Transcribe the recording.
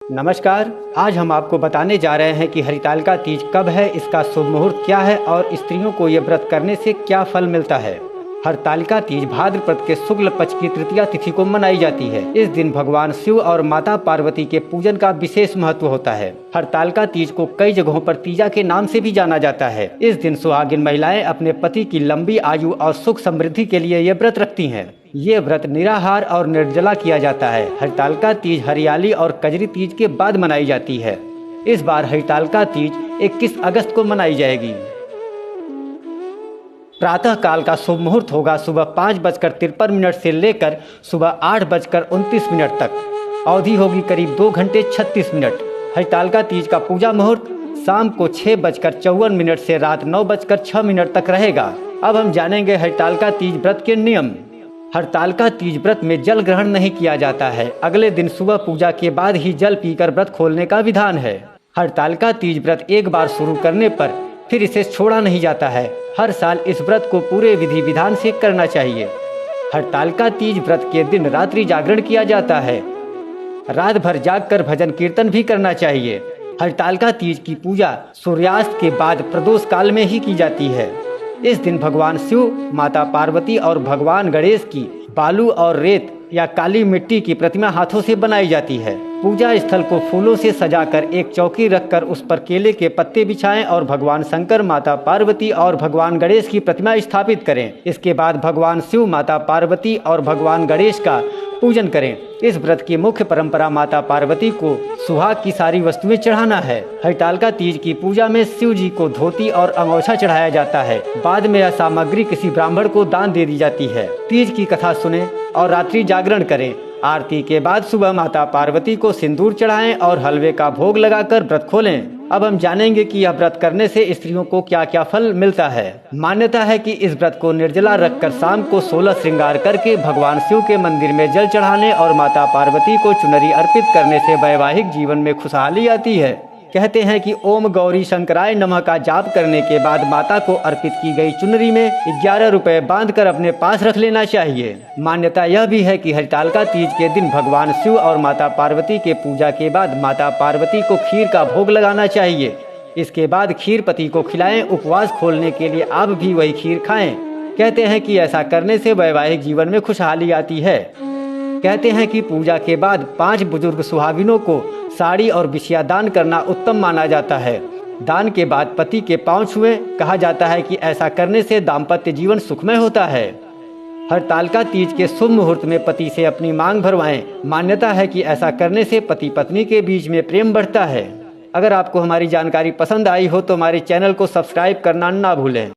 नमस्कार। आज हम आपको बताने जा रहे हैं कि हरितालिका तीज कब है, इसका शुभ मुहूर्त क्या है और स्त्रियों को ये व्रत करने से क्या फल मिलता है। हरितालिका तीज भाद्रपद के शुक्ल पक्ष की तृतीया तिथि को मनाई जाती है। इस दिन भगवान शिव और माता पार्वती के पूजन का विशेष महत्व होता है। हरितालिका तीज को कई जगहों पर तीजा के नाम से भी जाना जाता है। इस दिन सुहागिन महिलाएं अपने पति की लंबी आयु और सुख समृद्धि के लिए ये व्रत रखती हैं। ये व्रत निराहार और निर्जला किया जाता है। हरितालिका तीज हरियाली और कजरी तीज के बाद मनाई जाती है। इस बार हरितालिका तीज 21 अगस्त को मनाई जाएगी। प्रातः काल का शुभ मुहूर्त होगा सुबह 5:53 से लेकर सुबह 8:29 तक। अवधि होगी करीब 2 घंटे 36 मिनट। हरितालिका तीज का पूजा मुहूर्त शाम को 6:54 से रात 9:06 तक रहेगा। अब हम जानेंगे हरितालिका तीज व्रत के नियम। हरितालिका तीज व्रत में जल ग्रहण नहीं किया जाता है। अगले दिन सुबह पूजा के बाद ही जल पीकर व्रत खोलने का विधान है। हरितालिका तीज व्रत एक बार शुरू करने पर फिर इसे छोड़ा नहीं जाता है। हर साल इस व्रत को पूरे विधि विधान से करना चाहिए। हरितालिका तीज व्रत के दिन रात्रि जागरण किया जाता है। रात भर जागकर भजन कीर्तन भी करना चाहिए। हरितालिका तीज की पूजा सूर्यास्त के बाद प्रदोष काल में ही की जाती है। इस दिन भगवान शिव, माता पार्वती और भगवान गणेश की बालू और रेत या काली मिट्टी की प्रतिमा हाथों से बनाई जाती है। पूजा स्थल को फूलों से सजाकर एक चौकी रखकर उस पर केले के पत्ते बिछाएं और भगवान शंकर, माता पार्वती और भगवान गणेश की प्रतिमा स्थापित करें। इसके बाद भगवान शिव, माता पार्वती और भगवान गणेश का पूजन करें। इस व्रत की मुख्य परंपरा माता पार्वती को सुहाग की सारी वस्तुएं चढ़ाना है। हरितालिका तीज की पूजा में शिव जी को धोती और अंगोछा चढ़ाया जाता है। बाद में यह सामग्री किसी ब्राह्मण को दान दे दी जाती है। तीज की कथा सुने और रात्रि जागरण करें। आरती के बाद सुबह माता पार्वती को सिंदूर चढ़ाएं और हलवे का भोग लगाकर व्रत खोलें। अब हम जानेंगे कि यह व्रत करने से स्त्रियों को क्या क्या फल मिलता है। मान्यता है कि इस व्रत को निर्जला रखकर शाम को 16 श्रृंगार करके भगवान शिव के मंदिर में जल चढ़ाने और माता पार्वती को चुनरी अर्पित करने से वैवाहिक जीवन में खुशहाली आती है। कहते हैं कि ओम गौरी शंकराय नमः का जाप करने के बाद माता को अर्पित की गई चुनरी में 11 रुपए बांधकर अपने पास रख लेना चाहिए। मान्यता यह भी है कि हरितालिका तीज के दिन भगवान शिव और माता पार्वती के पूजा के बाद माता पार्वती को खीर का भोग लगाना चाहिए। इसके बाद खीर पति को खिलाएं। उपवास खोलने के लिए आप भी वही खीर खाएं। कहते हैं कि ऐसा करने से वैवाहिक जीवन में खुशहाली आती है। कहते हैं कि पूजा के बाद 5 बुजुर्ग सुहागिनों को साड़ी और बिछिया दान करना उत्तम माना जाता है। दान के बाद पति के पांव छुएं। कहा जाता है कि ऐसा करने से दाम्पत्य जीवन सुखमय होता है। हरितालिका तीज के शुभ मुहूर्त में पति से अपनी मांग भरवाएं। मान्यता है कि ऐसा करने से पति पत्नी के बीच में प्रेम बढ़ता है। अगर आपको हमारी जानकारी पसंद आई हो तो हमारे चैनल को सब्सक्राइब करना ना भूलें।